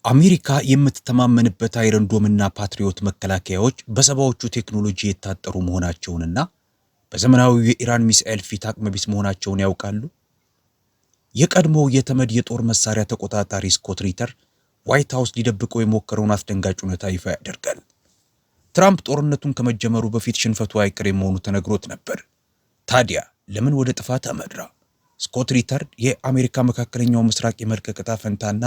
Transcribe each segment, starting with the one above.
አሜሪካ የምትተማመንበት አይረን ዶምና ፓትሪዮት መከላከያዎች በሰባዎቹ ቴክኖሎጂ የታጠሩ መሆናቸውንና በዘመናዊው የኢራን ሚሳኤል ፊት አቅመቢስ መሆናቸውን ያውቃሉ? የቀድሞው የተመድ የጦር መሳሪያ ተቆጣጣሪ ስኮት ሪተር ዋይት ሃውስ ሊደብቀው የሞከረውን አስደንጋጭ እውነታ ይፋ ያደርጋል። ትራምፕ ጦርነቱን ከመጀመሩ በፊት ሽንፈቱ አይቀሬ መሆኑ ተነግሮት ነበር። ታዲያ ለምን ወደ ጥፋት አመራ? ስኮት ሪተር የአሜሪካ መካከለኛው ምስራቅ የመልቀቅ ዕጣ ፈንታና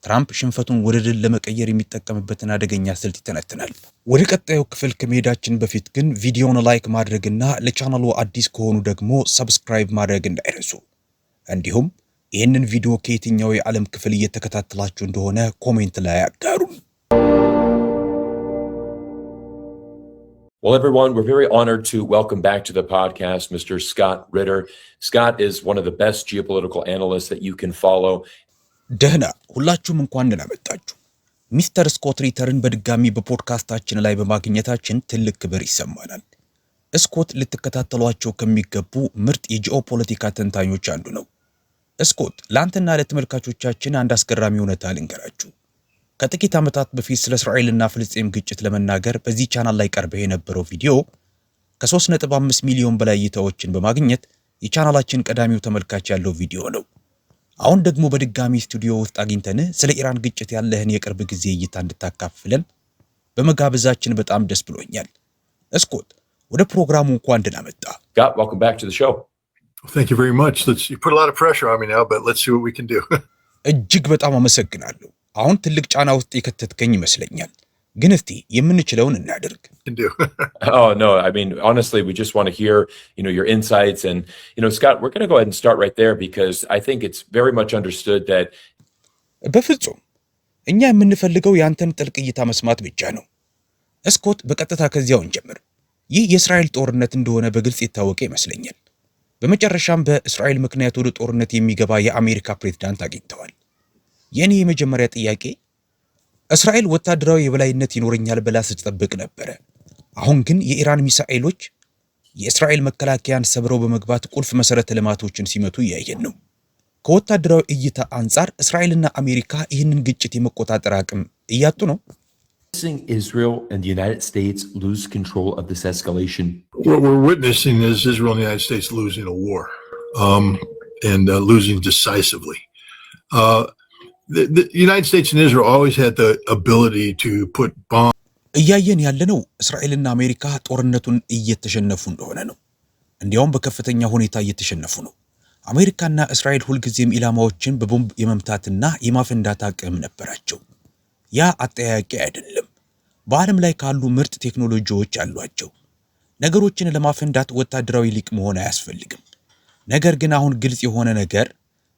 ትራምፕ ሽንፈቱን ወደ ድል ለመቀየር የሚጠቀምበትን አደገኛ ስልት ይተነትናል። ወደ ቀጣዩ ክፍል ከመሄዳችን በፊት ግን ቪዲዮውን ላይክ ማድረግና ለቻናሉ አዲስ ከሆኑ ደግሞ ሰብስክራይብ ማድረግ እንዳይረሱ። እንዲሁም ይህንን ቪዲዮ ከየትኛው የዓለም ክፍል እየተከታተላችሁ እንደሆነ ኮሜንት ላይ አጋሩን። Well, everyone, we're very honored to welcome back to the podcast Mr. Scott Ritter. Scott is one of the best geopolitical analysts that you can follow. ደህና ሁላችሁም እንኳን ደህና መጣችሁ። ሚስተር ስኮት ሪተርን በድጋሚ በፖድካስታችን ላይ በማግኘታችን ትልቅ ክብር ይሰማናል። ስኮት ልትከታተሏቸው ከሚገቡ ምርጥ የጂኦፖለቲካ ተንታኞች አንዱ ነው። ስኮት ለአንተና ለተመልካቾቻችን አንድ አስገራሚ እውነታ ልንገራችሁ። ከጥቂት ዓመታት በፊት ስለ እስራኤልና ፍልስጤም ግጭት ለመናገር በዚህ ቻናል ላይ ቀርበው የነበረው ቪዲዮ ከ3.5 ሚሊዮን በላይ እይታዎችን በማግኘት የቻናላችን ቀዳሚው ተመልካች ያለው ቪዲዮ ነው። አሁን ደግሞ በድጋሚ ስቱዲዮ ውስጥ አግኝተን ስለ ኢራን ግጭት ያለህን የቅርብ ጊዜ እይታ እንድታካፍለን በመጋበዛችን በጣም ደስ ብሎኛል። ስኮት ወደ ፕሮግራሙ እንኳን ደህና መጣ። Scott, welcome back to the show. Thank you very much. You put a lot of pressure on me now, but let's see what we can do. እጅግ በጣም አመሰግናለሁ። አሁን ትልቅ ጫና ውስጥ የከተትከኝ ይመስለኛል። ግን እስቲ የምንችለውን እናድርግ። Oh, no, I mean, honestly, we just want to hear, your insights. And, Scott, we're going to go ahead and start right there because I think it's very much understood that በፍጹም እኛ የምንፈልገው ያንተን ጥልቅ እይታ መስማት ብቻ ነው። ስኮት በቀጥታ ከዚያው እንጀምር። ይህ የእስራኤል ጦርነት እንደሆነ በግልጽ የታወቀ ይመስለኛል። በመጨረሻም በእስራኤል ምክንያት ወደ ጦርነት የሚገባ የአሜሪካ ፕሬዝዳንት አግኝተዋል። የኔ የመጀመሪያ ጥያቄ እስራኤል ወታደራዊ የበላይነት ይኖረኛል ብላ ስትጠብቅ ነበረ። አሁን ግን የኢራን ሚሳኤሎች የእስራኤል መከላከያን ሰብረው በመግባት ቁልፍ መሰረተ ልማቶችን ሲመቱ እያየን ነው። ከወታደራዊ እይታ አንጻር እስራኤልና አሜሪካ ይህንን ግጭት የመቆጣጠር አቅም እያጡ ነው። Israel and the United States lose control of this escalation. What we're witnessing is Israel and the United States losing a war, and losing decisively. The United States and Israel always had the ability to put bombs. እያየን ያለነው እስራኤልና አሜሪካ ጦርነቱን እየተሸነፉ እንደሆነ ነው። እንዲያውም በከፍተኛ ሁኔታ እየተሸነፉ ነው። አሜሪካና እስራኤል ሁልጊዜም ኢላማዎችን በቦምብ የመምታትና የማፈንዳት አቅም ነበራቸው። ያ አጠያያቂ አይደለም። በዓለም ላይ ካሉ ምርጥ ቴክኖሎጂዎች አሏቸው። ነገሮችን ለማፈንዳት ወታደራዊ ሊቅ መሆን አያስፈልግም። ነገር ግን አሁን ግልጽ የሆነ ነገር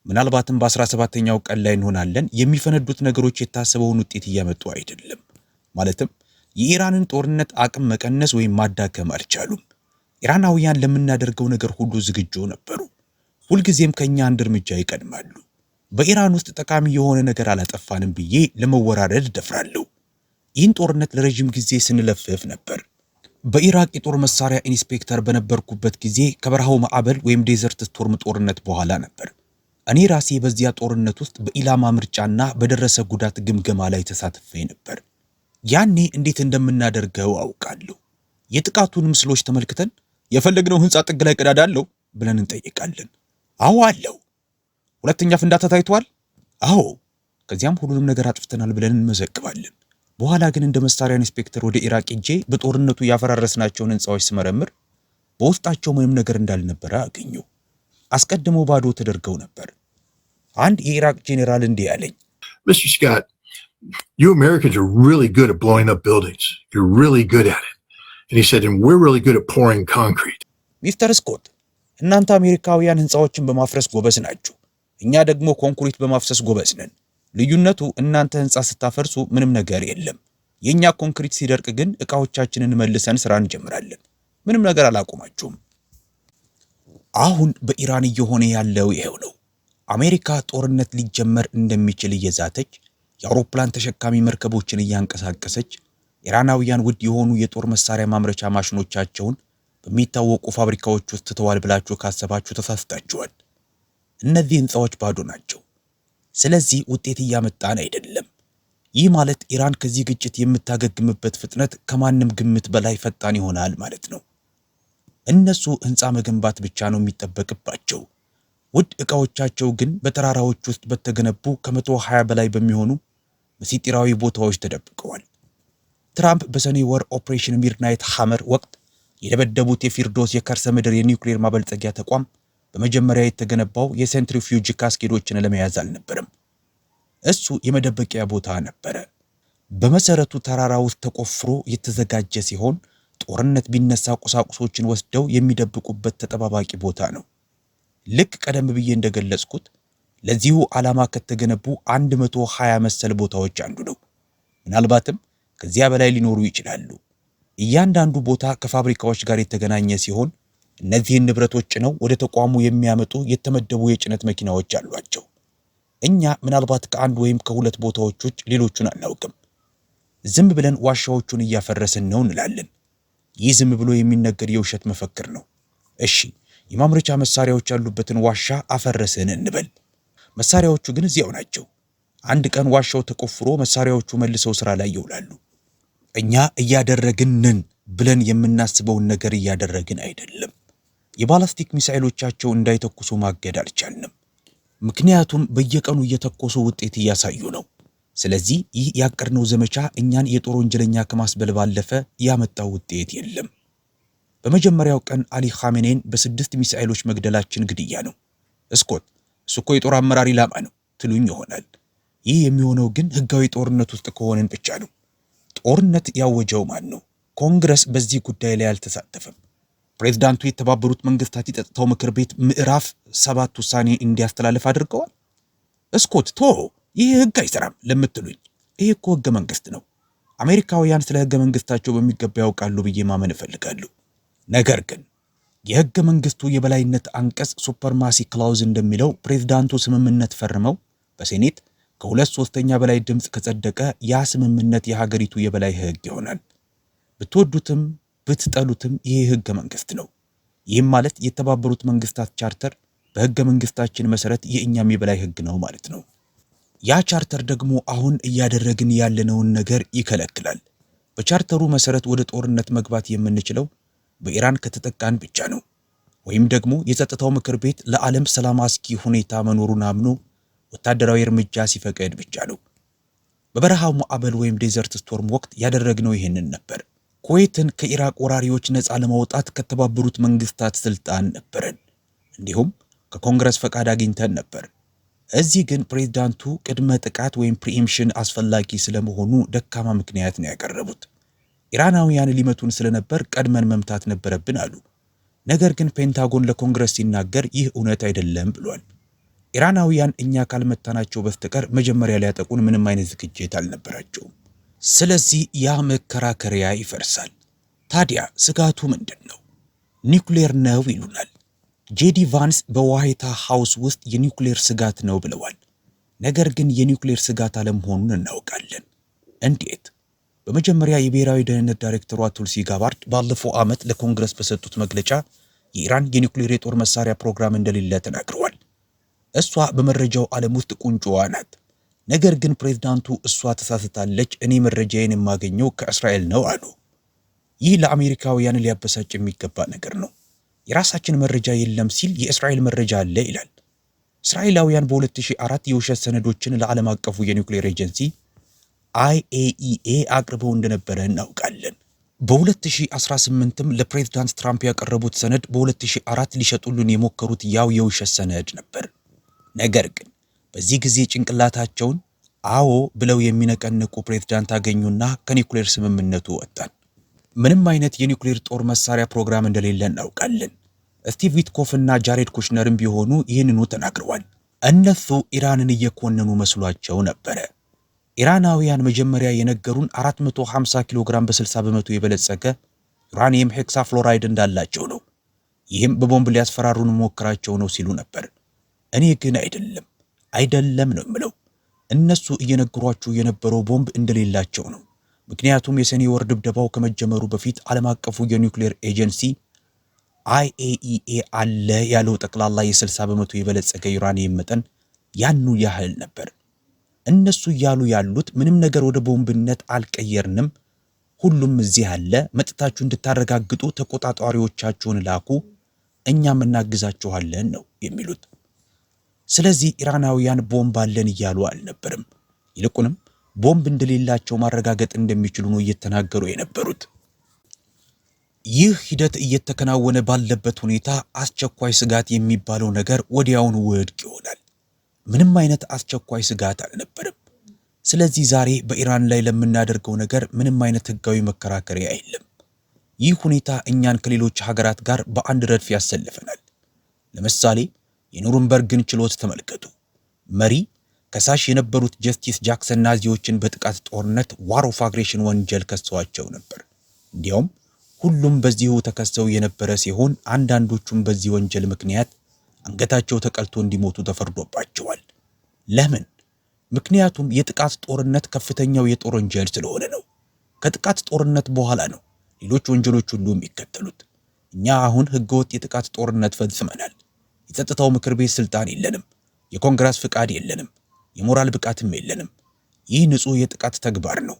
ምናልባትም በ17ኛው ቀን ላይ እንሆናለን፣ የሚፈነዱት ነገሮች የታሰበውን ውጤት እያመጡ አይደለም። ማለትም የኢራንን ጦርነት አቅም መቀነስ ወይም ማዳከም አልቻሉም። ኢራናውያን ለምናደርገው ነገር ሁሉ ዝግጁ ነበሩ። ሁልጊዜም ከኛ አንድ እርምጃ ይቀድማሉ። በኢራን ውስጥ ጠቃሚ የሆነ ነገር አላጠፋንም ብዬ ለመወራረድ ደፍራለሁ። ይህን ጦርነት ለረጅም ጊዜ ስንለፍፍ ነበር። በኢራቅ የጦር መሳሪያ ኢንስፔክተር በነበርኩበት ጊዜ ከበረሃው ማዕበል ወይም ዴዘርት ስቶርም ጦርነት በኋላ ነበር። እኔ ራሴ በዚያ ጦርነት ውስጥ በኢላማ ምርጫና በደረሰ ጉዳት ግምገማ ላይ ተሳትፌ ነበር። ያኔ እንዴት እንደምናደርገው አውቃለሁ። የጥቃቱን ምስሎች ተመልክተን የፈለግነው ህንጻ ጥግ ላይ ቀዳዳ አለው ብለን እንጠይቃለን። አዎ አለው። ሁለተኛ ፍንዳታ ታይቷል? አዎ። ከዚያም ሁሉንም ነገር አጥፍተናል ብለን እንመዘግባለን። በኋላ ግን እንደ መሳሪያ ኢንስፔክተር ወደ ኢራቅ ሄጄ በጦርነቱ ያፈራረስናቸውን ህንጻዎች ስመረምር በውስጣቸው ምንም ነገር እንዳልነበረ አገኘሁ። አስቀድመው ባዶ ተደርገው ነበር። አንድ የኢራቅ ጄኔራል እንዲህ ያለኝ፣ Mr. Scott, you Americans are really good at blowing up buildings. You're really good at it. And he said, and we're really good at pouring concrete. ሚስተር ስኮት፣ እናንተ አሜሪካውያን ህንጻዎችን በማፍረስ ጎበዝ ናችሁ። እኛ ደግሞ ኮንክሪት በማፍሰስ ጎበዝ ነን። ልዩነቱ እናንተ ህንጻ ስታፈርሱ ምንም ነገር የለም። የኛ ኮንክሪት ሲደርቅ ግን ዕቃዎቻችንን መልሰን ስራ እንጀምራለን። ምንም ነገር አላቆማችሁም። አሁን በኢራን እየሆነ ያለው ይሄው ነው። አሜሪካ ጦርነት ሊጀመር እንደሚችል እየዛተች የአውሮፕላን ተሸካሚ መርከቦችን እያንቀሳቀሰች ኢራናውያን ውድ የሆኑ የጦር መሳሪያ ማምረቻ ማሽኖቻቸውን በሚታወቁ ፋብሪካዎች ውስጥ ተተዋል ብላችሁ ካሰባችሁ ተሳስታችኋል። እነዚህ ህንጻዎች ባዶ ናቸው። ስለዚህ ውጤት እያመጣን አይደለም። ይህ ማለት ኢራን ከዚህ ግጭት የምታገግምበት ፍጥነት ከማንም ግምት በላይ ፈጣን ይሆናል ማለት ነው። እነሱ ህንፃ መገንባት ብቻ ነው የሚጠበቅባቸው። ውድ ዕቃዎቻቸው ግን በተራራዎች ውስጥ በተገነቡ ከ120 በላይ በሚሆኑ ምስጢራዊ ቦታዎች ተደብቀዋል። ትራምፕ በሰኔ ወር ኦፕሬሽን ሚድናይት ሃመር ወቅት የደበደቡት የፊርዶስ የከርሰ ምድር የኒውክሌር ማበልጸጊያ ተቋም በመጀመሪያ የተገነባው የሴንትሪፊዩጅ ካስኬዶችን ለመያዝ አልነበረም። እሱ የመደበቂያ ቦታ ነበረ። በመሰረቱ ተራራ ውስጥ ተቆፍሮ የተዘጋጀ ሲሆን ጦርነት ቢነሳ ቁሳቁሶችን ወስደው የሚደብቁበት ተጠባባቂ ቦታ ነው። ልክ ቀደም ብዬ እንደገለጽኩት ለዚሁ ዓላማ ከተገነቡ 120 መሰል ቦታዎች አንዱ ነው። ምናልባትም ከዚያ በላይ ሊኖሩ ይችላሉ። እያንዳንዱ ቦታ ከፋብሪካዎች ጋር የተገናኘ ሲሆን እነዚህን ንብረቶች ጭነው ወደ ተቋሙ የሚያመጡ የተመደቡ የጭነት መኪናዎች አሏቸው። እኛ ምናልባት ከአንድ ወይም ከሁለት ቦታዎች ውጭ ሌሎቹን አናውቅም። ዝም ብለን ዋሻዎቹን እያፈረስን ነው እንላለን። ይህ ዝም ብሎ የሚነገር የውሸት መፈክር ነው። እሺ፣ የማምረቻ መሳሪያዎች ያሉበትን ዋሻ አፈረስን እንበል። መሳሪያዎቹ ግን እዚያው ናቸው። አንድ ቀን ዋሻው ተቆፍሮ መሳሪያዎቹ መልሰው ስራ ላይ ይውላሉ። እኛ እያደረግንን ብለን የምናስበውን ነገር እያደረግን አይደለም። የባላስቲክ ሚሳኤሎቻቸው እንዳይተኩሱ ማገድ አልቻልንም። ምክንያቱም በየቀኑ እየተኮሱ ውጤት እያሳዩ ነው። ስለዚህ ይህ ያቀድነው ዘመቻ እኛን የጦር ወንጀለኛ ከማስበል ባለፈ ያመጣው ውጤት የለም። በመጀመሪያው ቀን አሊ ኻሜኔን በ6 ሚሳኤሎች መግደላችን ግድያ ነው። ስኮት፣ እሱ እኮ የጦር አመራር ኢላማ ነው ትሉኝ ይሆናል። ይህ የሚሆነው ግን ህጋዊ ጦርነት ውስጥ ከሆነን ብቻ ነው። ጦርነት ያወጀው ማን ነው? ኮንግረስ በዚህ ጉዳይ ላይ አልተሳተፈም። ፕሬዝዳንቱ የተባበሩት መንግስታት የጸጥታው ምክር ቤት ምዕራፍ 7 ውሳኔ እንዲያስተላልፍ አድርገዋል። ስኮት፣ ይህ ህግ አይሰራም ለምትሉኝ፣ ይህ እኮ ህገ መንግስት ነው። አሜሪካውያን ስለ ህገ መንግስታቸው በሚገባ ያውቃሉ ብዬ ማመን እፈልጋለሁ። ነገር ግን የህገ መንግስቱ የበላይነት አንቀጽ ሱፐርማሲ ክላውዝ እንደሚለው ፕሬዝዳንቱ ስምምነት ፈርመው በሴኔት ከ2/3 በላይ ድምፅ ከጸደቀ ያ ስምምነት የሀገሪቱ የበላይ ህግ ይሆናል። ብትወዱትም ብትጠሉትም ይህ ህገ መንግስት ነው። ይህም ማለት የተባበሩት መንግስታት ቻርተር በህገ መንግስታችን መሰረት የእኛም የበላይ ህግ ነው ማለት ነው። ያ ቻርተር ደግሞ አሁን እያደረግን ያለነውን ነገር ይከለክላል። በቻርተሩ መሰረት ወደ ጦርነት መግባት የምንችለው በኢራን ከተጠቃን ብቻ ነው፣ ወይም ደግሞ የጸጥታው ምክር ቤት ለዓለም ሰላም አስጊ ሁኔታ መኖሩን አምኖ ወታደራዊ እርምጃ ሲፈቀድ ብቻ ነው። በበረሃው ማዕበል ወይም ዴዘርት ስቶርም ወቅት ያደረግነው ይህንን ነበር። ኩዌትን ከኢራቅ ወራሪዎች ነፃ ለማውጣት ከተባበሩት መንግስታት ስልጣን ነበረን፣ እንዲሁም ከኮንግረስ ፈቃድ አግኝተን ነበር። እዚህ ግን ፕሬዝዳንቱ ቅድመ ጥቃት ወይም ፕሪኤምፕሽን አስፈላጊ ስለመሆኑ ደካማ ምክንያት ነው ያቀረቡት። ኢራናውያን ሊመቱን ስለነበር ቀድመን መምታት ነበረብን አሉ። ነገር ግን ፔንታጎን ለኮንግረስ ሲናገር ይህ እውነት አይደለም ብሏል። ኢራናውያን እኛ ካልመታናቸው በስተቀር መጀመሪያ ሊያጠቁን ምንም አይነት ዝግጅት አልነበራቸውም። ስለዚህ ያ መከራከሪያ ይፈርሳል። ታዲያ ስጋቱ ምንድን ነው? ኒውክሌር ነው ይሉናል። ጄዲ ቫንስ በዋይት ሃውስ ውስጥ የኒውክሌር ስጋት ነው ብለዋል። ነገር ግን የኒውክሌር ስጋት አለመሆኑን እናውቃለን። እንዴት? በመጀመሪያ የብሔራዊ ደህንነት ዳይሬክተሯ ቱልሲ ጋባርድ ባለፈው ዓመት ለኮንግረስ በሰጡት መግለጫ የኢራን የኒውክሌር የጦር መሳሪያ ፕሮግራም እንደሌለ ተናግረዋል። እሷ በመረጃው ዓለም ውስጥ ቁንጮዋ ናት። ነገር ግን ፕሬዝዳንቱ እሷ ተሳስታለች፣ እኔ መረጃዬን የማገኘው ከእስራኤል ነው አሉ። ይህ ለአሜሪካውያን ሊያበሳጭ የሚገባ ነገር ነው። የራሳችን መረጃ የለም ሲል የእስራኤል መረጃ አለ ይላል። እስራኤላውያን በ2004 የውሸት ሰነዶችን ለዓለም አቀፉ የኒውክሌር ኤጀንሲ IAEA አቅርበው እንደነበረ እናውቃለን። በ2018ም ለፕሬዝዳንት ትራምፕ ያቀረቡት ሰነድ በ2004 ሊሸጡልን የሞከሩት ያው የውሸት ሰነድ ነበር። ነገር ግን በዚህ ጊዜ ጭንቅላታቸውን አዎ ብለው የሚነቀንቁ ፕሬዝዳንት አገኙና ከኒውክሌር ስምምነቱ ወጣን። ምንም አይነት የኒውክሌር ጦር መሳሪያ ፕሮግራም እንደሌለ እናውቃለን። ስቲቭ ዊትኮፍ እና ጃሬድ ኩሽነርም ቢሆኑ ይህንኑ ተናግረዋል። እነሱ ኢራንን እየኮነኑ መስሏቸው ነበረ። ኢራናውያን መጀመሪያ የነገሩን 450 ኪሎ ግራም በ60 በመቶ የበለጸገ ዩራኒየም ሄክሳፍሎራይድ እንዳላቸው ነው። ይህም በቦምብ ሊያስፈራሩን ሞክራቸው ነው ሲሉ ነበር። እኔ ግን አይደለም ነው የምለው። እነሱ እየነገሯችሁ የነበረው ቦምብ እንደሌላቸው ነው። ምክንያቱም የሰኔ ወር ድብደባው ከመጀመሩ በፊት ዓለም አቀፉ የኒውክሌር ኤጀንሲ IAEA አለ ያለው ጠቅላላ የ60 በመቶ የበለጸገ ዩራኒየም መጠን ያኑ ያህል ነበር። እነሱ እያሉ ያሉት ምንም ነገር ወደ ቦምብነት አልቀየርንም፣ ሁሉም እዚህ አለ፣ መጥታችሁ እንድታረጋግጡ ተቆጣጣሪዎቻችሁን ላኩ፣ እኛም እናግዛችኋለን ነው የሚሉት። ስለዚህ ኢራናውያን ቦምብ አለን እያሉ አልነበርም። ይልቁንም ቦምብ እንደሌላቸው ማረጋገጥ እንደሚችሉ ነው እየተናገሩ የነበሩት። ይህ ሂደት እየተከናወነ ባለበት ሁኔታ አስቸኳይ ስጋት የሚባለው ነገር ወዲያውኑ ውድቅ ይሆናል። ምንም አይነት አስቸኳይ ስጋት አልነበረም። ስለዚህ ዛሬ በኢራን ላይ ለምናደርገው ነገር ምንም አይነት ህጋዊ መከራከሪያ የለም። ይህ ሁኔታ እኛን ከሌሎች ሀገራት ጋር በአንድ ረድፍ ያሰልፈናል። ለምሳሌ የኑርንበርግን ችሎት ተመልከቱ። መሪ ከሳሽ የነበሩት ጀስቲስ ጃክሰን ናዚዎችን በጥቃት ጦርነት ዋር ኦፍ አግሬሽን ወንጀል ከሰዋቸው ነበር። እንዲያውም ሁሉም በዚሁ ተከሰው የነበረ ሲሆን አንዳንዶቹም በዚህ ወንጀል ምክንያት አንገታቸው ተቀልቶ እንዲሞቱ ተፈርዶባቸዋል። ለምን? ምክንያቱም የጥቃት ጦርነት ከፍተኛው የጦር ወንጀል ስለሆነ ነው። ከጥቃት ጦርነት በኋላ ነው ሌሎች ወንጀሎች ሁሉ የሚከተሉት። እኛ አሁን ህገወጥ የጥቃት ጦርነት ፈጽመናል። የጸጥታው ምክር ቤት ስልጣን የለንም፣ የኮንግረስ ፍቃድ የለንም፣ የሞራል ብቃትም የለንም። ይህ ንጹህ የጥቃት ተግባር ነው።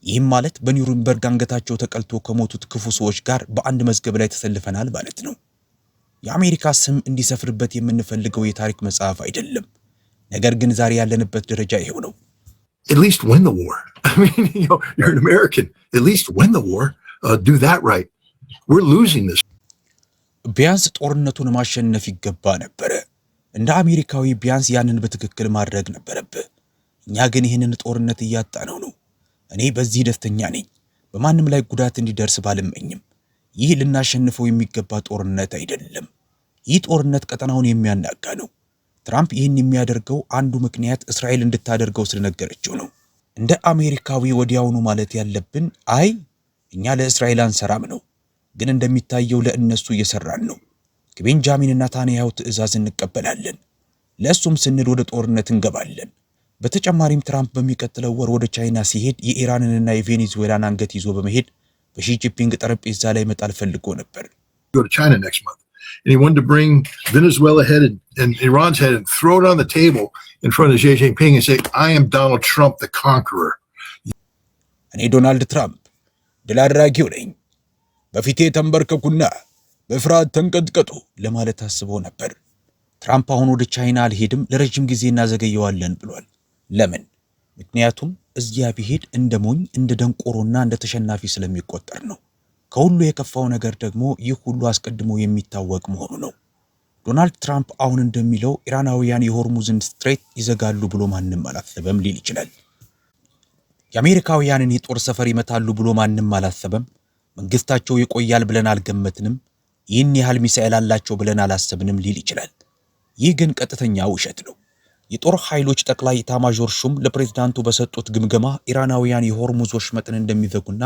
ይህም ማለት በኒውረምበርግ አንገታቸው ተቀልቶ ከሞቱት ክፉ ሰዎች ጋር በአንድ መዝገብ ላይ ተሰልፈናል ማለት ነው። የአሜሪካ ስም እንዲሰፍርበት የምንፈልገው የታሪክ መጽሐፍ አይደለም። ነገር ግን ዛሬ ያለንበት ደረጃ ይሄው ነው። At least win the war. I mean, you're an American. At least win the war. Do that right. We're losing this. ቢያንስ ጦርነቱን ማሸነፍ ይገባ ነበረ። እንደ አሜሪካዊ ቢያንስ ያንን በትክክል ማድረግ ነበረብህ። እኛ ግን ይህንን ጦርነት እያጣነው ነው። እኔ በዚህ ደስተኛ ነኝ። በማንም ላይ ጉዳት እንዲደርስ ባልመኝም ይህ ልናሸንፈው የሚገባ ጦርነት አይደለም። ይህ ጦርነት ቀጠናውን የሚያናጋ ነው። ትራምፕ ይህን የሚያደርገው አንዱ ምክንያት እስራኤል እንድታደርገው ስለነገረችው ነው። እንደ አሜሪካዊ ወዲያውኑ ማለት ያለብን አይ እኛ ለእስራኤል አንሰራም ነው። ግን እንደሚታየው ለእነሱ እየሰራን ነው። ከቤንጃሚን ኔታንያሁ ትዕዛዝ እንቀበላለን። ለእሱም ስንል ወደ ጦርነት እንገባለን። በተጨማሪም ትራምፕ በሚቀጥለው ወር ወደ ቻይና ሲሄድ የኢራንንና የቬኔዙዌላን አንገት ይዞ በመሄድ በሺ ጂንፒንግ ጠረጴዛ ላይ መጣል ፈልጎ ነበር። Go to China next month. And he wanted to bring Venezuela head and Iran's head and throw it on the table in front of Xi Jinping and say, I am Donald Trump, the conqueror. እኔ ዶናልድ ትራምፕ ድል አድራጊው ነኝ፣ በፊቴ ተንበርከኩና በፍርሃት ተንቀጥቀጡ ለማለት አስቦ ነበር። ትራምፕ አሁን ወደ ቻይና አልሄድም፣ ለረጅም ጊዜ እናዘገየዋለን ብሏል። ለምን? ምክንያቱም እዚያ ቢሄድ እንደ ሞኝ፣ እንደ ደንቆሮና እንደ ተሸናፊ ስለሚቆጠር ነው። ከሁሉ የከፋው ነገር ደግሞ ይህ ሁሉ አስቀድሞ የሚታወቅ መሆኑ ነው። ዶናልድ ትራምፕ አሁን እንደሚለው ኢራናውያን የሆርሙዝን ስትሬት ይዘጋሉ ብሎ ማንም አላሰበም ሊል ይችላል። የአሜሪካውያንን የጦር ሰፈር ይመታሉ ብሎ ማንም አላሰበም። መንግስታቸው ይቆያል ብለን አልገመትንም። ይህን ያህል ሚሳኤል አላቸው ብለን አላሰብንም ሊል ይችላል። ይህ ግን ቀጥተኛ ውሸት ነው። የጦር ኃይሎች ጠቅላይ ኤታማዦር ሹም ለፕሬዝዳንቱ በሰጡት ግምገማ ኢራናውያን የሆርሙዝ ወሽመጥን እንደሚዘጉና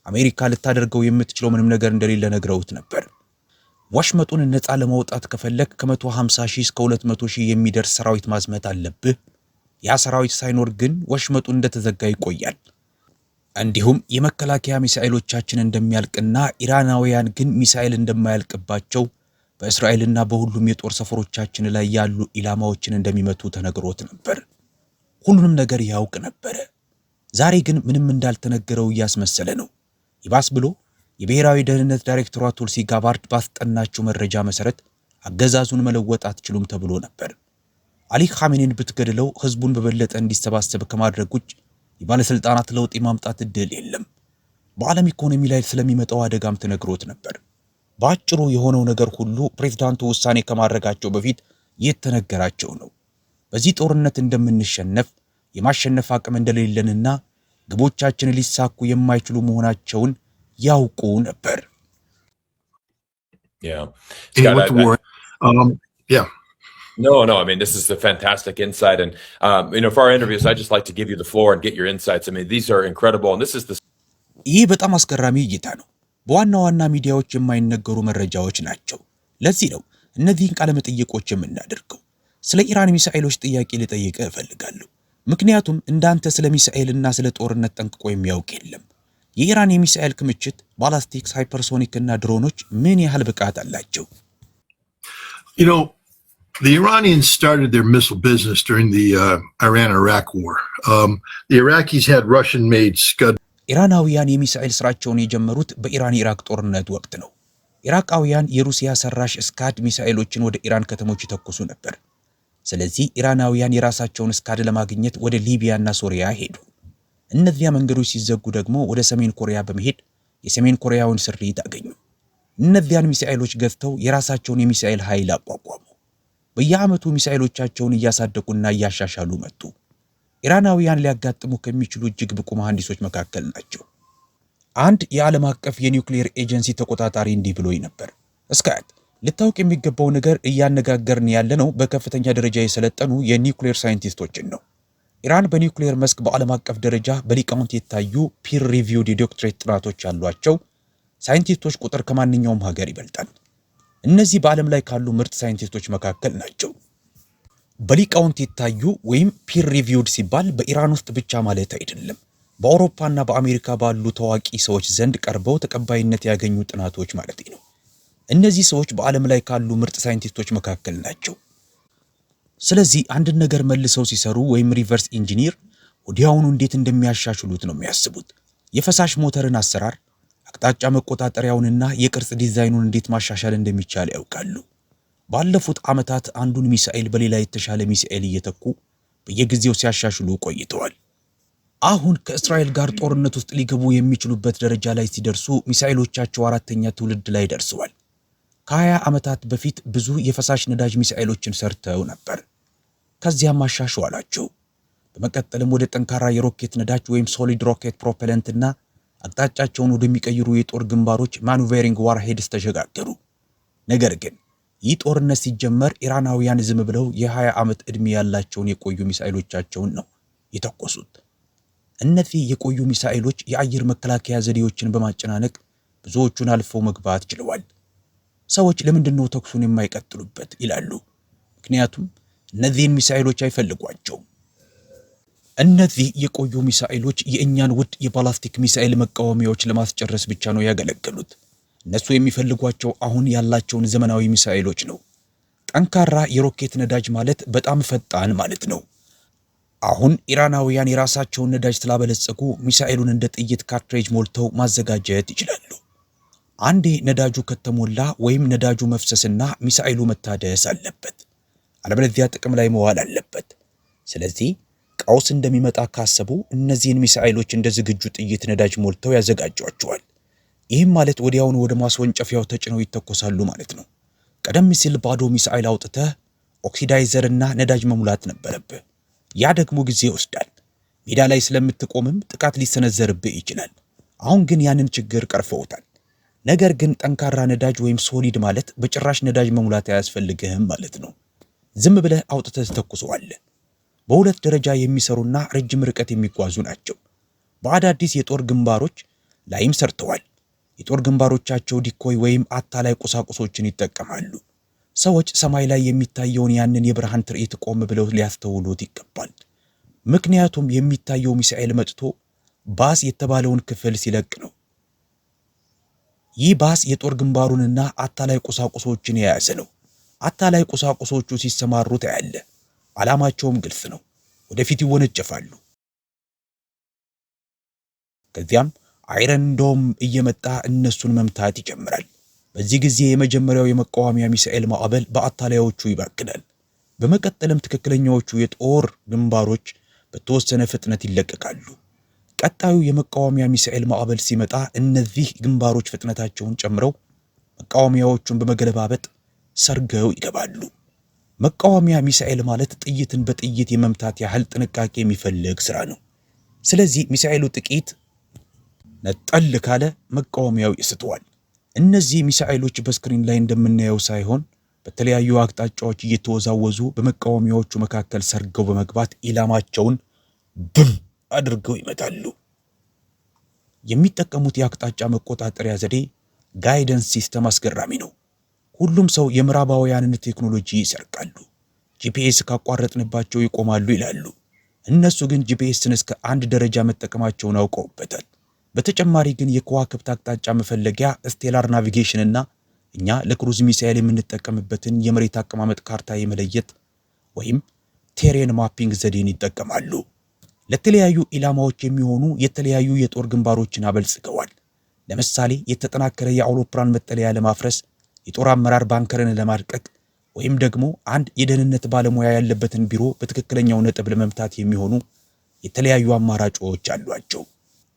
አሜሪካ ልታደርገው የምትችለው ምንም ነገር እንደሌለ ነግረውት ነበር። ወሽመጡን ነፃ ለማውጣት ከፈለክ ከ150 ሺህ እስከ 200 ሺህ የሚደርስ ሰራዊት ማዝመት አለብህ። ያ ሰራዊት ሳይኖር ግን ወሽመጡ እንደተዘጋ ይቆያል። እንዲሁም የመከላከያ ሚሳኤሎቻችን እንደሚያልቅና ኢራናውያን ግን ሚሳኤል እንደማያልቅባቸው በእስራኤልና በሁሉም የጦር ሰፈሮቻችን ላይ ያሉ ኢላማዎችን እንደሚመቱ ተነግሮት ነበር። ሁሉንም ነገር ያውቅ ነበር። ዛሬ ግን ምንም እንዳልተነገረው እያስመሰለ ነው። ይባስ ብሎ የብሔራዊ ደህንነት ዳይሬክተሯ ቱልሲ ጋባርድ ባስጠናችው መረጃ መሰረት አገዛዙን መለወጥ አትችሉም ተብሎ ነበር። አሊ ኻሜኒን ብትገድለው ህዝቡን በበለጠ እንዲሰባሰብ ከማድረግ ውጭ የባለስልጣናት ለውጥ የማምጣት እድል የለም። በዓለም ኢኮኖሚ ላይ ስለሚመጣው አደጋም ተነግሮት ነበር። በአጭሩ የሆነው ነገር ሁሉ ፕሬዝዳንቱ ውሳኔ ከማድረጋቸው በፊት የተነገራቸው ነው። በዚህ ጦርነት እንደምንሸነፍ፣ የማሸነፍ አቅም እንደሌለንና ግቦቻችን ሊሳኩ የማይችሉ መሆናቸውን ያውቁ ነበር። Yeah. Yeah. No. I mean, this is a fantastic insight. And, for our interviews, I just like to give you the floor and get your insights. I mean, these are incredible. And this is the... ይህ በጣም አስገራሚ እይታ ነው። በዋና ዋና ሚዲያዎች የማይነገሩ መረጃዎች ናቸው። ለዚህ ነው እነዚህን ቃለ መጠይቆች የምናደርገው። ስለ ኢራን ሚሳኤሎች ጥያቄ ልጠይቅህ እፈልጋለሁ። ምክንያቱም እንዳንተ ስለ ሚሳኤልና ስለ ጦርነት ጠንቅቆ የሚያውቅ የለም። የኢራን የሚሳኤል ክምችት፣ ባላስቲክስ፣ ሃይፐርሶኒክ እና ድሮኖች ምን ያህል ብቃት አላቸው? The Iranians started their missile business during the Iran-Iraq war. The Iraqis had Russian-made Scud. ኢራናውያን የሚሳኤል ስራቸውን የጀመሩት በኢራን ኢራቅ ጦርነት ወቅት ነው። ኢራቃውያን የሩሲያ ሰራሽ ስካድ ሚሳኤሎችን ወደ ኢራን ከተሞች ይተኩሱ ነበር። ስለዚህ ኢራናውያን የራሳቸውን ስካድ ለማግኘት ወደ ሊቢያና ሶሪያ ሄዱ። እነዚያ መንገዶች ሲዘጉ ደግሞ ወደ ሰሜን ኮሪያ በመሄድ የሰሜን ኮሪያውን ስሪት አገኙ። እነዚያን ሚሳኤሎች ገዝተው የራሳቸውን የሚሳኤል ኃይል አቋቋሙ። በየዓመቱ ሚሳኤሎቻቸውን እያሳደጉና እያሻሻሉ መጡ። ኢራናውያን ሊያጋጥሙ ከሚችሉ እጅግ ብቁ መሐንዲሶች መካከል ናቸው። አንድ የዓለም አቀፍ የኒውክሌር ኤጀንሲ ተቆጣጣሪ እንዲህ ብሎኝ ነበር። ስካት፣ ልታውቅ የሚገባው ነገር እያነጋገርን ያለነው በከፍተኛ ደረጃ የሰለጠኑ የኒውክሌር ሳይንቲስቶችን ነው። ኢራን በኒውክሌር መስክ በዓለም አቀፍ ደረጃ በሊቃውንት የታዩ ፒር ሪቪውድ የዶክትሬት ጥናቶች ያሏቸው ሳይንቲስቶች ቁጥር ከማንኛውም ሀገር ይበልጣል። እነዚህ በዓለም ላይ ካሉ ምርጥ ሳይንቲስቶች መካከል ናቸው። በሊቃውንት የታዩ ወይም ፒር ሪቪውድ ሲባል በኢራን ውስጥ ብቻ ማለት አይደለም። በአውሮፓና በአሜሪካ ባሉ ታዋቂ ሰዎች ዘንድ ቀርበው ተቀባይነት ያገኙ ጥናቶች ማለት ነው። እነዚህ ሰዎች በዓለም ላይ ካሉ ምርጥ ሳይንቲስቶች መካከል ናቸው። ስለዚህ አንድን ነገር መልሰው ሲሰሩ ወይም ሪቨርስ ኢንጂኒር ወዲያውኑ እንዴት እንደሚያሻሽሉት ነው የሚያስቡት። የፈሳሽ ሞተርን አሰራር፣ አቅጣጫ መቆጣጠሪያውንና የቅርጽ ዲዛይኑን እንዴት ማሻሻል እንደሚቻል ያውቃሉ። ባለፉት ዓመታት አንዱን ሚሳኤል በሌላ የተሻለ ሚሳኤል እየተኩ በየጊዜው ሲያሻሽሉ ቆይተዋል። አሁን ከእስራኤል ጋር ጦርነት ውስጥ ሊገቡ የሚችሉበት ደረጃ ላይ ሲደርሱ ሚሳኤሎቻቸው አራተኛ ትውልድ ላይ ደርሰዋል። ከ20 ዓመታት በፊት ብዙ የፈሳሽ ነዳጅ ሚሳኤሎችን ሰርተው ነበር። ከዚያም አሻሽሏቸው። በመቀጠልም ወደ ጠንካራ የሮኬት ነዳጅ ወይም ሶሊድ ሮኬት ፕሮፔለንትና አቅጣጫቸውን ወደሚቀይሩ የጦር ግንባሮች ማኑቬሪንግ ዋርሄድስ ተሸጋገሩ። ነገር ግን ይህ ጦርነት ሲጀመር ኢራናውያን ዝም ብለው የ20 ዓመት ዕድሜ ያላቸውን የቆዩ ሚሳኤሎቻቸውን ነው የተኮሱት። እነዚህ የቆዩ ሚሳኤሎች የአየር መከላከያ ዘዴዎችን በማጨናነቅ ብዙዎቹን አልፈው መግባት ችለዋል። ሰዎች ለምንድነው ተኩሱን የማይቀጥሉበት ይላሉ። ምክንያቱም እነዚህን ሚሳኤሎች አይፈልጓቸውም። እነዚህ የቆዩ ሚሳኤሎች የእኛን ውድ የባላስቲክ ሚሳኤል መቃወሚያዎች ለማስጨረስ ብቻ ነው ያገለገሉት። እነሱ የሚፈልጓቸው አሁን ያላቸውን ዘመናዊ ሚሳኤሎች ነው። ጠንካራ የሮኬት ነዳጅ ማለት በጣም ፈጣን ማለት ነው። አሁን ኢራናውያን የራሳቸውን ነዳጅ ስላበለጸጉ ሚሳኤሉን እንደ ጥይት ካርትሬጅ ሞልተው ማዘጋጀት ይችላሉ። አንዴ ነዳጁ ከተሞላ ወይም ነዳጁ መፍሰስና ሚሳኤሉ መታደስ አለበት፣ አለበለዚያ ጥቅም ላይ መዋል አለበት። ስለዚህ ቀውስ እንደሚመጣ ካሰቡ እነዚህን ሚሳኤሎች እንደ ዝግጁ ጥይት ነዳጅ ሞልተው ያዘጋጇቸዋል። ይህም ማለት ወዲያውኑ ወደ ማስወንጨፊያው ተጭነው ይተኮሳሉ ማለት ነው። ቀደም ሲል ባዶ ሚሳኤል አውጥተህ ኦክሲዳይዘርና ነዳጅ መሙላት ነበረብህ። ያ ደግሞ ጊዜ ይወስዳል። ሜዳ ላይ ስለምትቆምም ጥቃት ሊሰነዘርብህ ይችላል። አሁን ግን ያንን ችግር ቀርፈውታል። ነገር ግን ጠንካራ ነዳጅ ወይም ሶሊድ ማለት በጭራሽ ነዳጅ መሙላት አያስፈልግህም ማለት ነው። ዝም ብለህ አውጥተህ ተኩሰዋለህ። በሁለት ደረጃ የሚሰሩና ረጅም ርቀት የሚጓዙ ናቸው። በአዳዲስ የጦር ግንባሮች ላይም ሰርተዋል። የጦር ግንባሮቻቸው ዲኮይ ወይም አታላይ ቁሳቁሶችን ይጠቀማሉ። ሰዎች ሰማይ ላይ የሚታየውን ያንን የብርሃን ትርኢት ቆም ብለው ሊያስተውሉት ይገባል። ምክንያቱም የሚታየው ሚሳኤል መጥቶ ባስ የተባለውን ክፍል ሲለቅ ነው። ይህ ባስ የጦር ግንባሩንና አታላይ ቁሳቁሶችን የያዘ ነው። አታላይ ቁሳቁሶቹ ሲሰማሩ ታያለ። ዓላማቸውም ግልጽ ነው። ወደፊት ይወነጨፋሉ። ከዚያም አይረን ዶም እየመጣ እነሱን መምታት ይጀምራል። በዚህ ጊዜ የመጀመሪያው የመቃወሚያ ሚሳኤል ማዕበል በአታላዮቹ ይባክናል። በመቀጠልም ትክክለኛዎቹ የጦር ግንባሮች በተወሰነ ፍጥነት ይለቀቃሉ። ቀጣዩ የመቃወሚያ ሚሳኤል ማዕበል ሲመጣ እነዚህ ግንባሮች ፍጥነታቸውን ጨምረው መቃወሚያዎቹን በመገለባበጥ ሰርገው ይገባሉ። መቃወሚያ ሚሳኤል ማለት ጥይትን በጥይት የመምታት ያህል ጥንቃቄ የሚፈልግ ስራ ነው። ስለዚህ ሚሳኤሉ ጥቂት ነጠል ካለ መቃወሚያው ይስተዋል። እነዚህ ሚሳኤሎች በስክሪን ላይ እንደምናየው ሳይሆን በተለያዩ አቅጣጫዎች እየተወዛወዙ በመቃወሚያዎቹ መካከል ሰርገው በመግባት ኢላማቸውን ብም አድርገው ይመታሉ። የሚጠቀሙት የአቅጣጫ መቆጣጠሪያ ዘዴ ጋይደንስ ሲስተም አስገራሚ ነው። ሁሉም ሰው የምዕራባውያንን ቴክኖሎጂ ይሰርቃሉ። ጂፒኤስ ካቋረጥንባቸው ይቆማሉ ይላሉ። እነሱ ግን ጂፒኤስን እስከ አንድ ደረጃ መጠቀማቸውን አውቀውበታል። በተጨማሪ ግን የከዋክብት አቅጣጫ መፈለጊያ ስቴላር ናቪጌሽን እና እኛ ለክሩዝ ሚሳኤል የምንጠቀምበትን የመሬት አቀማመጥ ካርታ የመለየት ወይም ቴሬን ማፒንግ ዘዴን ይጠቀማሉ። ለተለያዩ ኢላማዎች የሚሆኑ የተለያዩ የጦር ግንባሮችን አበልጽገዋል። ለምሳሌ የተጠናከረ የአውሮፕላን መጠለያ ለማፍረስ፣ የጦር አመራር ባንከርን ለማድቀቅ ወይም ደግሞ አንድ የደህንነት ባለሙያ ያለበትን ቢሮ በትክክለኛው ነጥብ ለመምታት የሚሆኑ የተለያዩ አማራጮች አሏቸው።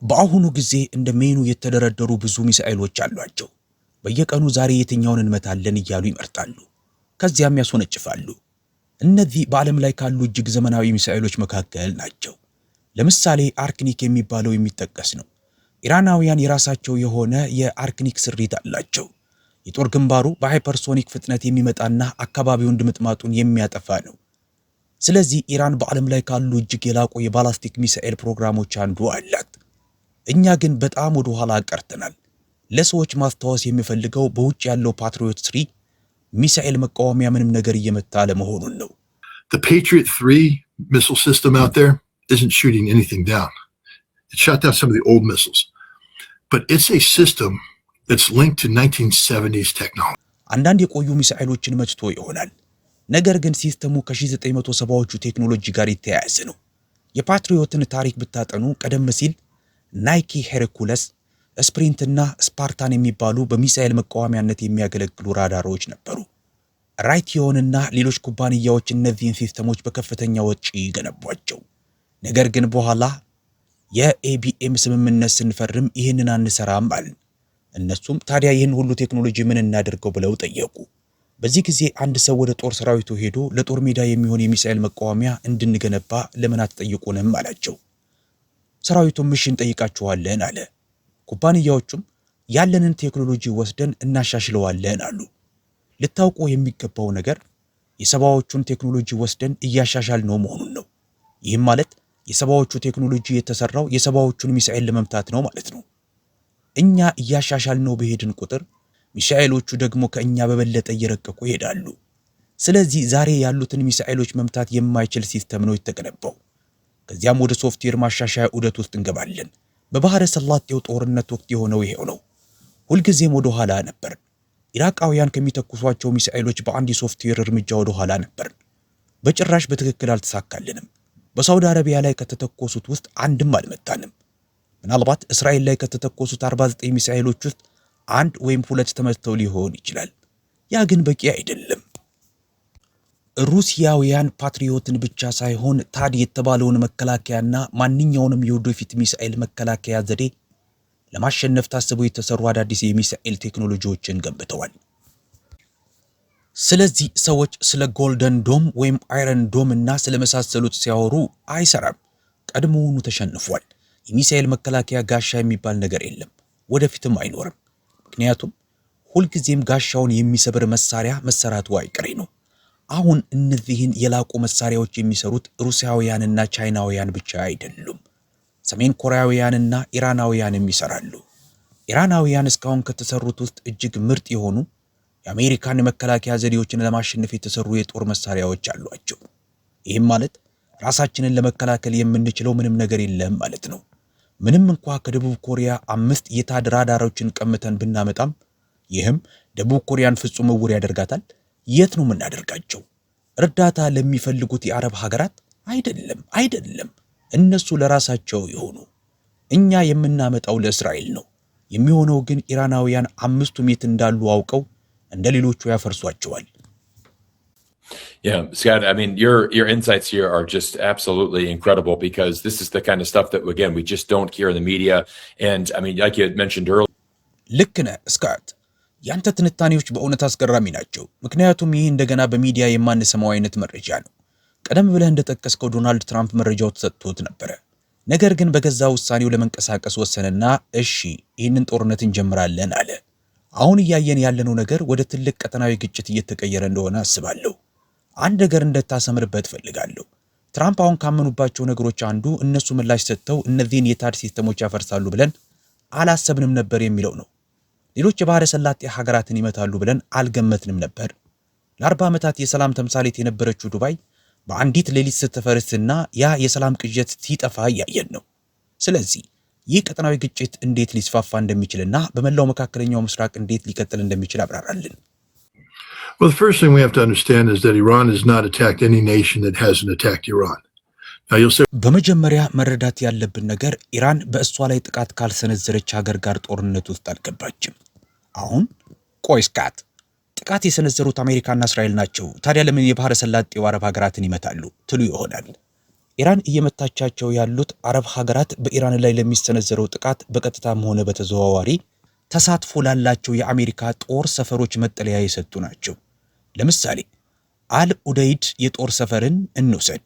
በአሁኑ ጊዜ እንደ ሜኑ የተደረደሩ ብዙ ሚሳኤሎች አሏቸው። በየቀኑ ዛሬ የትኛውን እንመታለን እያሉ ይመርጣሉ። ከዚያም ያስወነጭፋሉ። እነዚህ በዓለም ላይ ካሉ እጅግ ዘመናዊ ሚሳኤሎች መካከል ናቸው። ለምሳሌ አርክኒክ የሚባለው የሚጠቀስ ነው። ኢራናውያን የራሳቸው የሆነ የአርክኒክ ስሪት አላቸው። የጦር ግንባሩ በሃይፐርሶኒክ ፍጥነት የሚመጣና አካባቢውን ድምጥማጡን የሚያጠፋ ነው። ስለዚህ ኢራን በዓለም ላይ ካሉ እጅግ የላቁ የባላስቲክ ሚሳኤል ፕሮግራሞች አንዱ አላት። እኛ ግን በጣም ወደ ኋላ ቀርተናል። ለሰዎች ማስታወስ የሚፈልገው በውጭ ያለው ፓትሪዮት 3 ሚሳኤል መቃወሚያ ምንም ነገር እየመታ ለመሆኑን ነው። The Patriot 3 missile system out there isn't shooting anything down. It shot down some of the old missiles. But it's a system that's linked to 1970s technology. አንዳንድ የቆዩ ሚሳኤሎችን መትቶ ይሆናል። ነገር ግን ሲስተሙ ከ1970ዎቹ ቴክኖሎጂ ጋር የተያያዘ ነው። የፓትሪዮትን ታሪክ ብታጠኑ ቀደም ሲል ናይኪ ሄርኩለስ፣ ስፕሪንት እና ስፓርታን የሚባሉ በሚሳኤል መቃወሚያነት የሚያገለግሉ ራዳሮች ነበሩ። ራይቲዮንና ሌሎች ኩባንያዎች እነዚህን ሲስተሞች በከፍተኛ ወጪ ገነቧቸው። ነገር ግን በኋላ የኤቢኤም ስምምነት ስንፈርም ይህንን አንሰራም አልን። እነሱም ታዲያ ይህን ሁሉ ቴክኖሎጂ ምን እናደርገው ብለው ጠየቁ። በዚህ ጊዜ አንድ ሰው ወደ ጦር ሰራዊቱ ሄዶ ለጦር ሜዳ የሚሆን የሚሳኤል መቃወሚያ እንድንገነባ ለምን አትጠይቁንም አላቸው። ሰራዊቱም እሺ እንጠይቃችኋለን አለ። ኩባንያዎቹም ያለንን ቴክኖሎጂ ወስደን እናሻሽለዋለን አሉ። ልታውቁ የሚገባው ነገር የሰባዎቹን ቴክኖሎጂ ወስደን እያሻሻል ነው መሆኑን ነው። ይህም ማለት የሰባዎቹ ቴክኖሎጂ የተሰራው የሰባዎቹን ሚሳኤል ለመምታት ነው ማለት ነው። እኛ እያሻሻል ነው በሄድን ቁጥር ሚሳኤሎቹ ደግሞ ከእኛ በበለጠ እየረቀቁ ይሄዳሉ። ስለዚህ ዛሬ ያሉትን ሚሳኤሎች መምታት የማይችል ሲስተም ነው የተገነባው። ከዚያም ወደ ሶፍትዌር ማሻሻያ ዑደት ውስጥ እንገባለን። በባህረ ሰላጤው ጦርነት ወቅት የሆነው ይሄው ነው። ሁልጊዜም ወደ ኋላ ነበር። ኢራቃውያን ከሚተኩሷቸው ሚሳኤሎች በአንድ የሶፍትዌር እርምጃ ወደ ኋላ ነበር። በጭራሽ በትክክል አልተሳካልንም። በሳውዲ አረቢያ ላይ ከተተኮሱት ውስጥ አንድም አልመታንም። ምናልባት እስራኤል ላይ ከተተኮሱት 49 ሚሳኤሎች ውስጥ 1 ወይም 2 ተመተው ሊሆን ይችላል። ያ ግን በቂ አይደለም። ሩሲያውያን ፓትሪዮትን ብቻ ሳይሆን ታድ የተባለውን መከላከያና ማንኛውንም የወደፊት ሚሳኤል መከላከያ ዘዴ ለማሸነፍ ታስበው የተሰሩ አዳዲስ የሚሳኤል ቴክኖሎጂዎችን ገንብተዋል። ስለዚህ ሰዎች ስለ ጎልደን ዶም ወይም አይረን ዶም እና ስለመሳሰሉት ሲያወሩ አይሰራም፣ ቀድሞውኑ ተሸንፏል። የሚሳኤል መከላከያ ጋሻ የሚባል ነገር የለም፣ ወደፊትም አይኖርም። ምክንያቱም ሁልጊዜም ጋሻውን የሚሰብር መሳሪያ መሰራቱ አይቀሬ ነው። አሁን እነዚህን የላቁ መሳሪያዎች የሚሰሩት ሩሲያውያንና ቻይናውያን ብቻ አይደሉም። ሰሜን ኮሪያውያንና ኢራናውያንም ይሰራሉ። ኢራናውያን እስካሁን ከተሰሩት ውስጥ እጅግ ምርጥ የሆኑ የአሜሪካን መከላከያ ዘዴዎችን ለማሸነፍ የተሰሩ የጦር መሳሪያዎች አሏቸው። ይህም ማለት ራሳችንን ለመከላከል የምንችለው ምንም ነገር የለም ማለት ነው። ምንም እንኳ ከደቡብ ኮሪያ 5 የታድ ራዳሮችን ቀምተን ብናመጣም ይህም ደቡብ ኮሪያን ፍጹም እውር ያደርጋታል። የት ነው የምናደርጋቸው? እርዳታ ለሚፈልጉት የአረብ ሀገራት? አይደለም። እነሱ ለራሳቸው ይሆኑ። እኛ የምናመጣው ለእስራኤል ነው የሚሆነው። ግን ኢራናውያን 5ቱም የት እንዳሉ አውቀው እንደ ሌሎቹ ያፈርሷቸዋል። Yeah, Scott, I mean, your insights here are just absolutely incredible, because this is the kind of stuff that, again, we just don't hear in the media. And I mean, like you had mentioned earlier. ልክ ነህ ስካት፣ ያንተ ትንታኔዎች በእውነት አስገራሚ ናቸው። ምክንያቱም ይህ እንደገና በሚዲያ የማንሰማው አይነት መረጃ ነው። ቀደም ብለህ እንደጠቀስከው ዶናልድ ትራምፕ መረጃው ተሰጥቶት ነበረ። ነገር ግን በገዛ ውሳኔው ለመንቀሳቀስ ወሰነና እሺ ይህንን ጦርነት እንጀምራለን አለ። አሁን እያየን ያለነው ነገር ወደ ትልቅ ቀጠናዊ ግጭት እየተቀየረ እንደሆነ አስባለሁ። አንድ ነገር እንደታሰምርበት ፈልጋለሁ። ትራምፕ አሁን ካመኑባቸው ነገሮች አንዱ እነሱ ምላሽ ሰጥተው እነዚህን የታድ ሲስተሞች ያፈርሳሉ ብለን አላሰብንም ነበር የሚለው ነው። ሌሎች የባህረ ሰላጤ ሀገራትን ይመታሉ ብለን አልገመትንም ነበር። ለ40 ዓመታት የሰላም ተምሳሌት የነበረችው ዱባይ በአንዲት ሌሊት ስትፈርስና ያ የሰላም ቅዠት ሲጠፋ እያየን ነው። ስለዚህ ይህ ቀጠናዊ ግጭት እንዴት ሊስፋፋ እንደሚችልና በመላው መካከለኛው ምስራቅ እንዴት ሊቀጥል እንደሚችል አብራራልን። Well, the first thing we have to understand is that Iran has not attacked any nation that hasn't attacked Iran. Now you'll say በመጀመሪያ መረዳት ያለብን ነገር ኢራን በእሷ ላይ ጥቃት ካልሰነዘረች ሀገር ጋር ጦርነት ውስጥ አልገባችም። አሁን ቆይ ስካት ጥቃት የሰነዘሩት አሜሪካና እስራኤል ናቸው። ታዲያ ለምን የባህረ ሰላጤው አረብ ሀገራትን ይመታሉ ትሉ ይሆናል። ኢራን እየመታቻቸው ያሉት አረብ ሀገራት በኢራን ላይ ለሚሰነዘረው ጥቃት በቀጥታም ሆነ በተዘዋዋሪ ተሳትፎ ላላቸው የአሜሪካ ጦር ሰፈሮች መጠለያ የሰጡ ናቸው። ለምሳሌ አል ኡደይድ የጦር ሰፈርን እንውሰድ።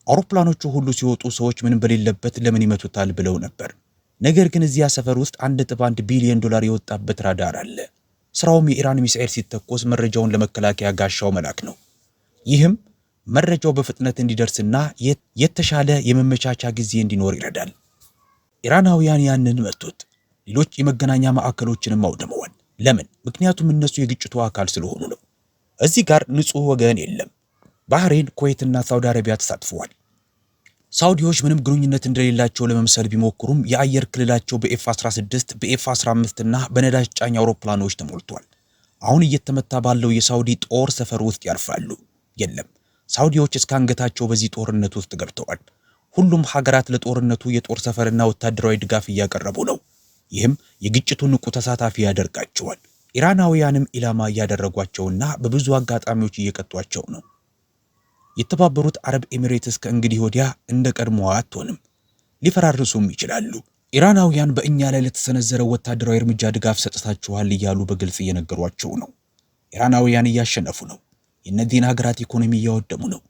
አውሮፕላኖቹ ሁሉ ሲወጡ ሰዎች ምንም በሌለበት ለምን ይመቱታል ብለው ነበር። ነገር ግን እዚያ ሰፈር ውስጥ 1.1 ቢሊዮን ዶላር የወጣበት ራዳር አለ። ስራውም የኢራን ሚሳኤል ሲተኮስ መረጃውን ለመከላከያ ጋሻው መላክ ነው። ይህም መረጃው በፍጥነት እንዲደርስና የተሻለ የመመቻቻ ጊዜ እንዲኖር ይረዳል። ኢራናውያን ያንን መቱት። ሌሎች የመገናኛ ማዕከሎችንም አውድመዋል። ለምን? ምክንያቱም እነሱ የግጭቱ አካል ስለሆኑ ነው። እዚህ ጋር ንጹህ ወገን የለም። ባህሬን፣ ኩዌትና ሳውዲ አረቢያ ተሳትፈዋል። ሳውዲዎች ምንም ግንኙነት እንደሌላቸው ለመምሰል ቢሞክሩም የአየር ክልላቸው በኤፍ-16 በኤፍ-15 እና በነዳጅ ጫኝ አውሮፕላኖች ተሞልቷል። አሁን እየተመታ ባለው የሳውዲ ጦር ሰፈር ውስጥ ያርፋሉ። የለም፣ ሳውዲዎች እስከ አንገታቸው በዚህ ጦርነት ውስጥ ገብተዋል። ሁሉም ሀገራት ለጦርነቱ የጦር ሰፈርና ወታደራዊ ድጋፍ እያቀረቡ ነው። ይህም የግጭቱን ንቁ ተሳታፊ ያደርጋቸዋል። ኢራናውያንም ኢላማ እያደረጓቸውና በብዙ አጋጣሚዎች እየቀጧቸው ነው። የተባበሩት አረብ ኤሚሬትስ ከእንግዲህ ወዲያ እንደ ቀድሞዋ አትሆንም። ሊፈራርሱም ይችላሉ። ኢራናውያን በእኛ ላይ ለተሰነዘረው ወታደራዊ እርምጃ ድጋፍ ሰጥታችኋል እያሉ በግልጽ እየነገሯቸው ነው። ኢራናውያን እያሸነፉ ነው። የእነዚህን ሀገራት ኢኮኖሚ እያወደሙ ነው።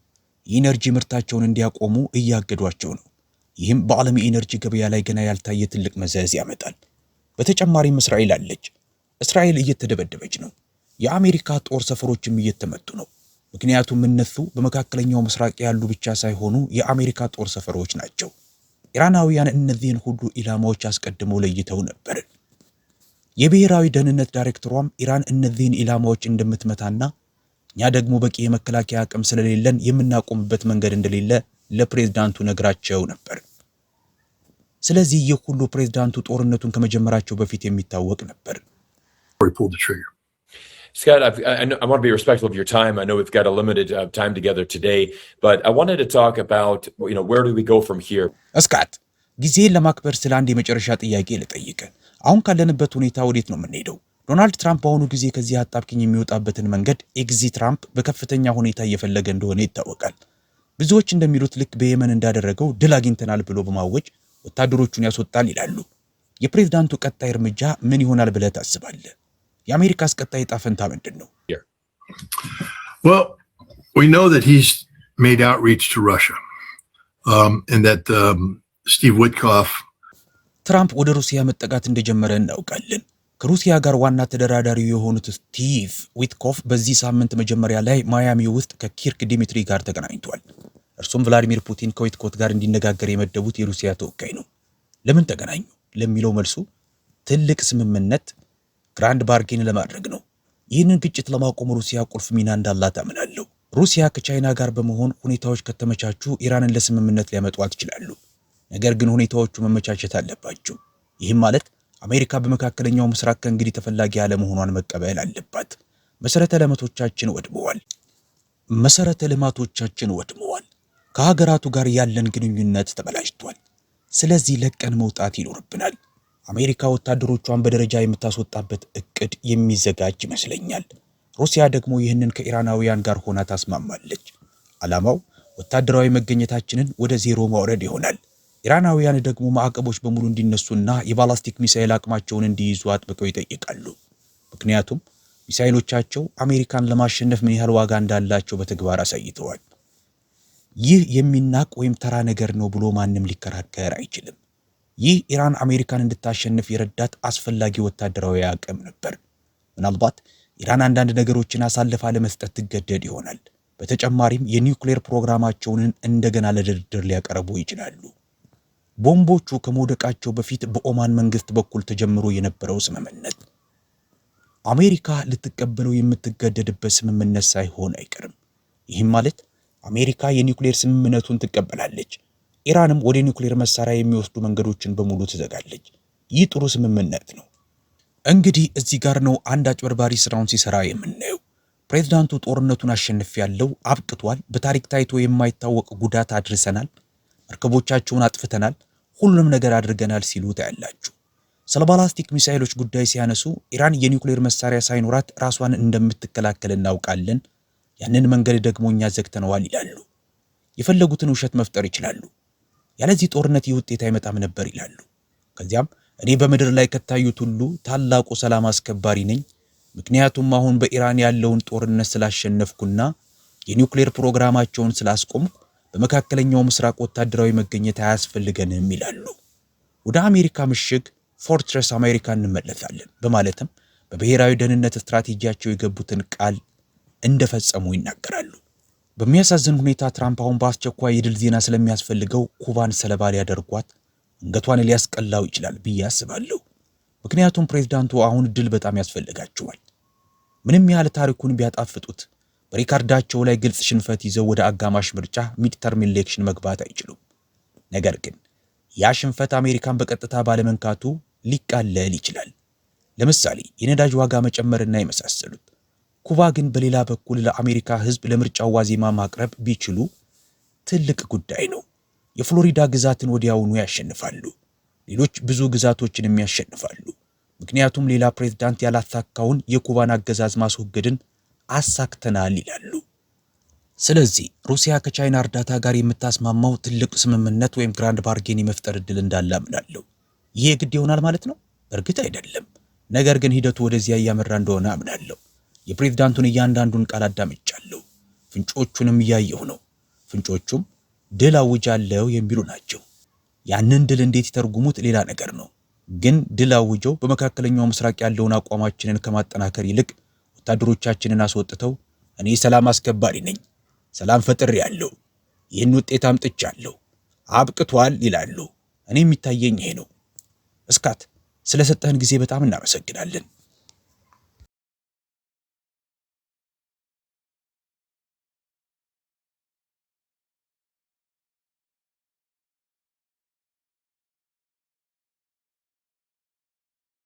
የኢነርጂ ምርታቸውን እንዲያቆሙ እያገዷቸው ነው። ይህም በዓለም የኢነርጂ ገበያ ላይ ገና ያልታየ ትልቅ መዘዝ ያመጣል። በተጨማሪም እስራኤል አለች። እስራኤል እየተደበደበች ነው። የአሜሪካ ጦር ሰፈሮችም እየተመቱ ነው። ምክንያቱም እነሱ በመካከለኛው ምስራቅ ያሉ ብቻ ሳይሆኑ የአሜሪካ ጦር ሰፈሮች ናቸው። ኢራናውያን እነዚህን ሁሉ ኢላማዎች አስቀድመው ለይተው ነበር። የብሔራዊ ደህንነት ዳይሬክተሯም ኢራን እነዚህን ኢላማዎች እንደምትመታና እኛ ደግሞ በቂ የመከላከያ አቅም ስለሌለን የምናቆምበት መንገድ እንደሌለ ለፕሬዝዳንቱ ነግራቸው ነበር። ስለዚህ ይህ ሁሉ ፕሬዝዳንቱ ጦርነቱን ከመጀመራቸው በፊት የሚታወቅ ነበር። Scott, I want to be respectful of your time. I know we've got a limited time together today, but I wanted to talk about, where do we go from here? እስካት ጊዜን ለማክበር ስለ አንድ የመጨረሻ ጥያቄ ልጠይቅ። አሁን ካለንበት ሁኔታ ወዴት ነው የምንሄደው? ዶናልድ ትራምፕ በአሁኑ ጊዜ ከዚህ አጣብቂኝ የሚወጣበትን መንገድ ኤግዚት ትራምፕ በከፍተኛ ሁኔታ እየፈለገ እንደሆነ ይታወቃል። ብዙዎች እንደሚሉት ልክ በየመን እንዳደረገው ድል አግኝተናል ብሎ በማወጅ ወታደሮቹን ያስወጣል ይላሉ። የፕሬዝዳንቱ ቀጣይ እርምጃ ምን ይሆናል ብለህ ታስባለህ? የአሜሪካስ ቀጣይ ዕጣ ፈንታ ምንድን ነው? Well, we know that he's made outreach to Russia, and that Steve Witkoff ትራምፕ ወደ ሩሲያ መጠጋት እንደጀመረ እናውቃለን። ከሩሲያ ጋር ዋና ተደራዳሪው የሆኑት ስቲቭ ዊትኮፍ በዚህ ሳምንት መጀመሪያ ላይ ማያሚ ውስጥ ከኪርክ ዲሚትሪ ጋር ተገናኝቷል። እርሱም ቭላዲሚር ፑቲን ከዊትኮፍ ጋር እንዲነጋገር የመደቡት የሩሲያ ተወካይ ነው። ለምን ተገናኙ ለሚለው መልሱ ትልቅ ስምምነት ግራንድ ባርጌን ለማድረግ ነው። ይህንን ግጭት ለማቆም ሩሲያ ቁልፍ ሚና እንዳላት አምናለሁ። ሩሲያ ከቻይና ጋር በመሆን ሁኔታዎች ከተመቻቹ ኢራንን ለስምምነት ሊያመጧት ይችላሉ። ነገር ግን ሁኔታዎቹ መመቻቸት አለባቸው። ይህም ማለት አሜሪካ በመካከለኛው ምስራቅ ከእንግዲህ ተፈላጊ ያለመሆኗን መቀበል አለባት። መሰረተ ልማቶቻችን ወድመዋል። ከሀገራቱ ጋር ያለን ግንኙነት ተበላሽቷል። ስለዚህ ለቀን መውጣት ይኖርብናል። አሜሪካ ወታደሮቿን በደረጃ የምታስወጣበት እቅድ የሚዘጋጅ ይመስለኛል። ሩሲያ ደግሞ ይህንን ከኢራናውያን ጋር ሆና ታስማማለች። ዓላማው ወታደራዊ መገኘታችንን ወደ ዜሮ ማውረድ ይሆናል። ኢራናውያን ደግሞ ማዕቀቦች በሙሉ እንዲነሱና የባላስቲክ ሚሳኤል አቅማቸውን እንዲይዙ አጥብቀው ይጠይቃሉ። ምክንያቱም ሚሳኤሎቻቸው አሜሪካን ለማሸነፍ ምን ያህል ዋጋ እንዳላቸው በተግባር አሳይተዋል። ይህ የሚናቅ ወይም ተራ ነገር ነው ብሎ ማንም ሊከራከር አይችልም። ይህ ኢራን አሜሪካን እንድታሸንፍ የረዳት አስፈላጊ ወታደራዊ አቅም ነበር። ምናልባት ኢራን አንዳንድ ነገሮችን አሳልፋ ለመስጠት ትገደድ ይሆናል። በተጨማሪም የኒውክሌር ፕሮግራማቸውን እንደገና ለድርድር ሊያቀርቡ ይችላሉ። ቦምቦቹ ከመውደቃቸው በፊት በኦማን መንግስት በኩል ተጀምሮ የነበረው ስምምነት አሜሪካ ልትቀበለው የምትገደድበት ስምምነት ሳይሆን አይቀርም። ይህም ማለት አሜሪካ የኒውክሌር ስምምነቱን ትቀበላለች። ኢራንም ወደ ኒውክሌር መሳሪያ የሚወስዱ መንገዶችን በሙሉ ትዘጋለች። ይህ ጥሩ ስምምነት ነው። እንግዲህ እዚህ ጋር ነው አንድ አጭበርባሪ ስራውን ሲሰራ የምናየው። ፕሬዝዳንቱ ጦርነቱን አሸንፊያለሁ፣ አብቅቷል፣ በታሪክ ታይቶ የማይታወቅ ጉዳት አድርሰናል፣ መርከቦቻቸውን አጥፍተናል፣ ሁሉንም ነገር አድርገናል ሲሉ ታያላችሁ። ስለ ባላስቲክ ሚሳኤሎች ጉዳይ ሲያነሱ ኢራን የኒውክሌር መሳሪያ ሳይኖራት ራሷን እንደምትከላከል እናውቃለን፣ ያንን መንገድ ደግሞ እኛ ዘግተነዋል ይላሉ። የፈለጉትን ውሸት መፍጠር ይችላሉ። ያለዚህ ጦርነት ይህ ውጤት አይመጣም ነበር ይላሉ። ከዚያም እኔ በምድር ላይ ከታዩት ሁሉ ታላቁ ሰላም አስከባሪ ነኝ፣ ምክንያቱም አሁን በኢራን ያለውን ጦርነት ስላሸነፍኩና የኒውክሌር ፕሮግራማቸውን ስላስቆምኩ በመካከለኛው ምስራቅ ወታደራዊ መገኘት አያስፈልገንም ይላሉ። ወደ አሜሪካ ምሽግ ፎርትረስ አሜሪካ እንመለሳለን በማለትም በብሔራዊ ደህንነት ስትራቴጂያቸው የገቡትን ቃል እንደፈጸሙ ይናገራሉ። በሚያሳዝን ሁኔታ ትራምፕ አሁን በአስቸኳይ የድል ዜና ስለሚያስፈልገው ኩባን ሰለባ ሊያደርጓት አንገቷን ሊያስቀላው ይችላል ብዬ አስባለሁ። ምክንያቱም ፕሬዝዳንቱ አሁን ድል በጣም ያስፈልጋቸዋል። ምንም ያህል ታሪኩን ቢያጣፍጡት በሪካርዳቸው ላይ ግልጽ ሽንፈት ይዘው ወደ አጋማሽ ምርጫ ሚድተርም ኢሌክሽን መግባት አይችሉም። ነገር ግን ያ ሽንፈት አሜሪካን በቀጥታ ባለመንካቱ ሊቃለል ይችላል። ለምሳሌ የነዳጅ ዋጋ መጨመርና የመሳሰሉት። ኩባ ግን በሌላ በኩል ለአሜሪካ ሕዝብ ለምርጫው ዋዜማ ማቅረብ ቢችሉ ትልቅ ጉዳይ ነው። የፍሎሪዳ ግዛትን ወዲያውኑ ያሸንፋሉ። ሌሎች ብዙ ግዛቶችንም ያሸንፋሉ። ምክንያቱም ሌላ ፕሬዝዳንት ያላሳካውን የኩባን አገዛዝ ማስወገድን አሳክተናል ይላሉ። ስለዚህ ሩሲያ ከቻይና እርዳታ ጋር የምታስማማው ትልቅ ስምምነት ወይም ግራንድ ባርጌን የመፍጠር እድል እንዳለ አምናለሁ። ይሄ ግድ ይሆናል ማለት ነው? በእርግጥ አይደለም። ነገር ግን ሂደቱ ወደዚያ እያመራ እንደሆነ አምናለሁ። የፕሬዝዳንቱን እያንዳንዱን ቃል አዳምጫለሁ። ፍንጮቹንም እያየሁ ነው። ፍንጮቹም ድል አውጃለሁ የሚሉ ናቸው። ያንን ድል እንዴት ይተርጉሙት ሌላ ነገር ነው። ግን ድል አውጀው በመካከለኛው ምስራቅ ያለውን አቋማችንን ከማጠናከር ይልቅ ወታደሮቻችንን አስወጥተው እኔ ሰላም አስከባሪ ነኝ፣ ሰላም ፈጥሬያለሁ፣ ይህን ውጤት አምጥቻለሁ፣ አብቅቷል ይላሉ። እኔ የሚታየኝ ይሄ ነው። እስካት ስለሰጠህን ጊዜ በጣም እናመሰግናለን።